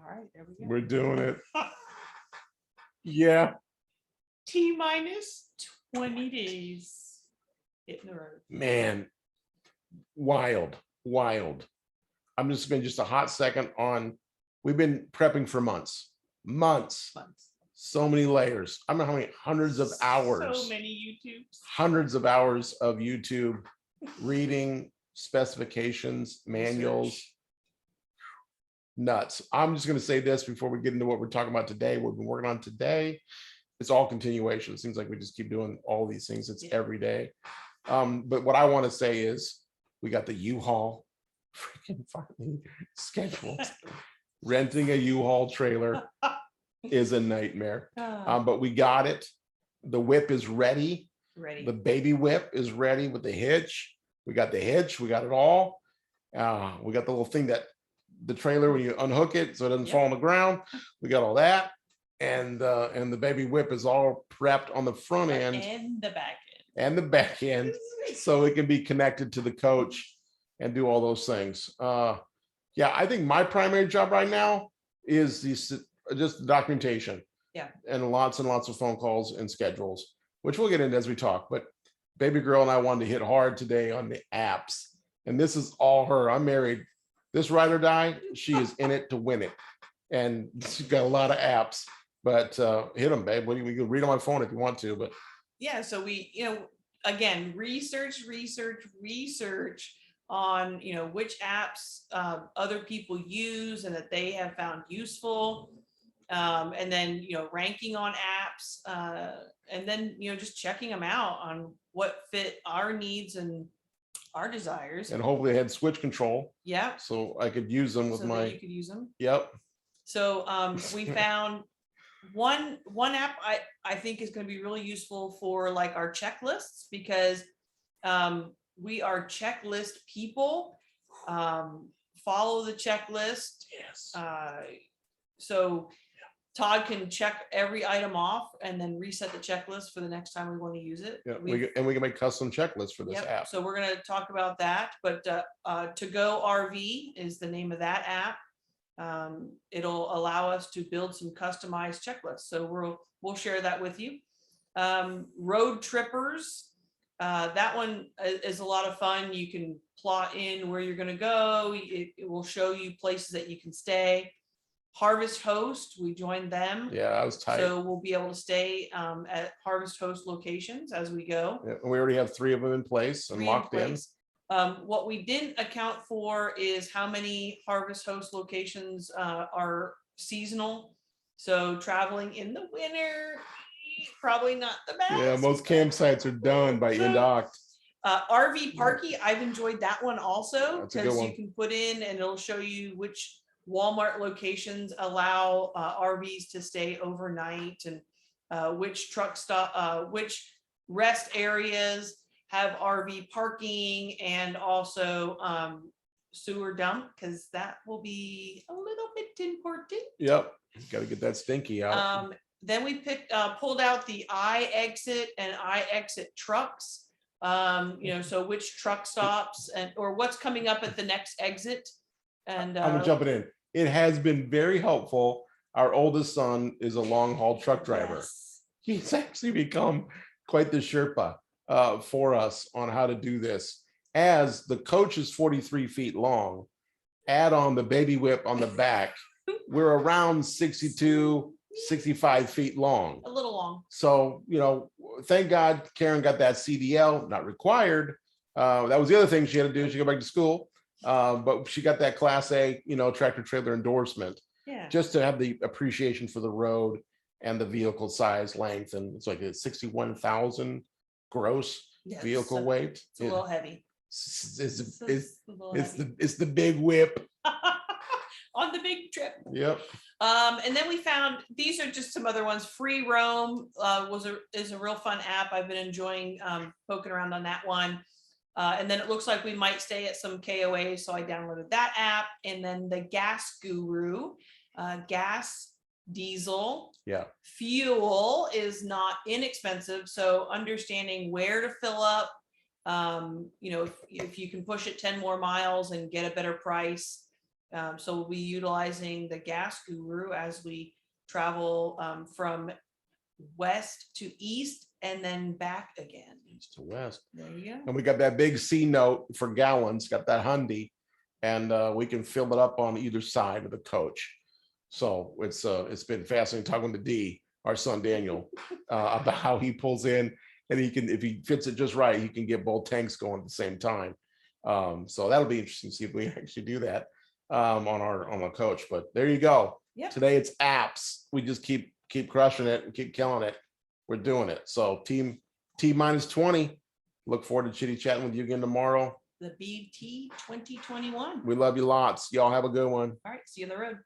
right, there we go. We're doing it. Yeah. T-20 days. Hitting the road. Man, wild. I'm just spending just a hot second on, we've been prepping for months. So many layers. I don't know how many hundreds of hours. So many YouTubes. Hundreds of hours of YouTube reading specifications, manuals. Research. Nuts. I'm just going to say this before we get into what we're talking about today. What we've been working on today. It's all continuation. It seems like we just keep doing all these things. It's every day. But what I want to say is we got the U-Haul freaking finally scheduled. Renting a U-Haul trailer is a nightmare. But we got it. The whip is ready. The baby whip is ready with the hitch. We got the hitch. We got it all. We got the little thing that the trailer when you unhook it so it doesn't fall on the ground. We got all that. And the baby whip is all prepped on the front end and the back end. And the back end, so it can be connected to the coach and do all those things. Yeah, I think my primary job right now is just documentation. Yeah. And lots of phone calls and schedules, which we'll get into as we talk. But baby girl and I wanted to hit hard today on the apps. And this is all her. I'm married. This ride or die, she is in it to win it. And she's got a lot of apps. But hit them, babe. We can read on my phone if you want to. But yeah, so we, again, research on, which apps other people use and that they have found useful. And then, ranking on apps, and then, just checking them out on what fit our needs and our desires. And hopefully they had switch control. Yeah. So I could use them with so that you could use them. Yep. So we found one app I think is going to be really useful for like our checklists, because we are checklist people. Follow the checklist. Yes. So Todd can check every item off and then reset the checklist for the next time we want to use it. Yeah, we can make custom checklists for this app. So we're going to talk about that. But To Go RV is the name of that app. It'll allow us to build some customized checklists. So we'll share that with you. Road Trippers. That one is a lot of fun. You can plot in where you're going to go. It will show you places that you can stay. Harvest Host, we joined them. Yeah, I was tight. So we'll be able to stay at Harvest Host locations as we go. Yeah, we already have 3 of them in place and locked in. What we didn't account for is how many Harvest Host locations are seasonal. So traveling in the winter, probably not the best. Yeah, most campsites are done by end Oct. RV Parky, I've enjoyed that one also, because you can put in and it'll show you which Walmart locations allow RVs to stay overnight, and which truck stop, which rest areas have RV parking, and also sewer dump, because that will be a little bit important. Yep, got to get that stinky out. Then we pulled out the iExit and iExit trucks. So which truck stops or what's coming up at the next exit. And I'm jumping in. It has been very helpful. Our oldest son is a long haul truck driver. Yes. He's actually become quite the Sherpa for us on how to do this. As the coach is 43 feet long, add on the baby whip on the back, we're around 62, 65 feet long. A little long. So, thank God Karen got that CDL, not required. That was the other thing she had to do. She go back to school. But she got that Class A, tractor trailer endorsement, just to have the appreciation for the road and the vehicle size, length, and it's like a 61,000 gross vehicle weight. It's a little heavy. It's the big whip on the big trip. Yep. And then we found, these are just some other ones. Free Roam is a real fun app. I've been enjoying poking around on that one. And then it looks like we might stay at some KOA, so I downloaded that app. And then the Gas Guru, gas, diesel, fuel is not inexpensive. So understanding where to fill up, if you can push it 10 more miles and get a better price, So we'll be utilizing the gas guru as we travel from west to east and then back again. East to west. There you go. And we got that big C note for gallons, got that Hyundai, and we can fill it up on either side of the coach. So it's been fascinating talking to D, our son Daniel, about how he pulls in, and he can, if he fits it just right, he can get both tanks going at the same time. So that'll be interesting to see if we actually do that on our coach. But there you go. Yep. Today it's apps. We just keep crushing it and keep killing it. We're doing it. So team T-20. Look forward to chitty chatting with you again tomorrow. The BT 2021. We love you lots. Y'all have a good one. All right. See you on the road.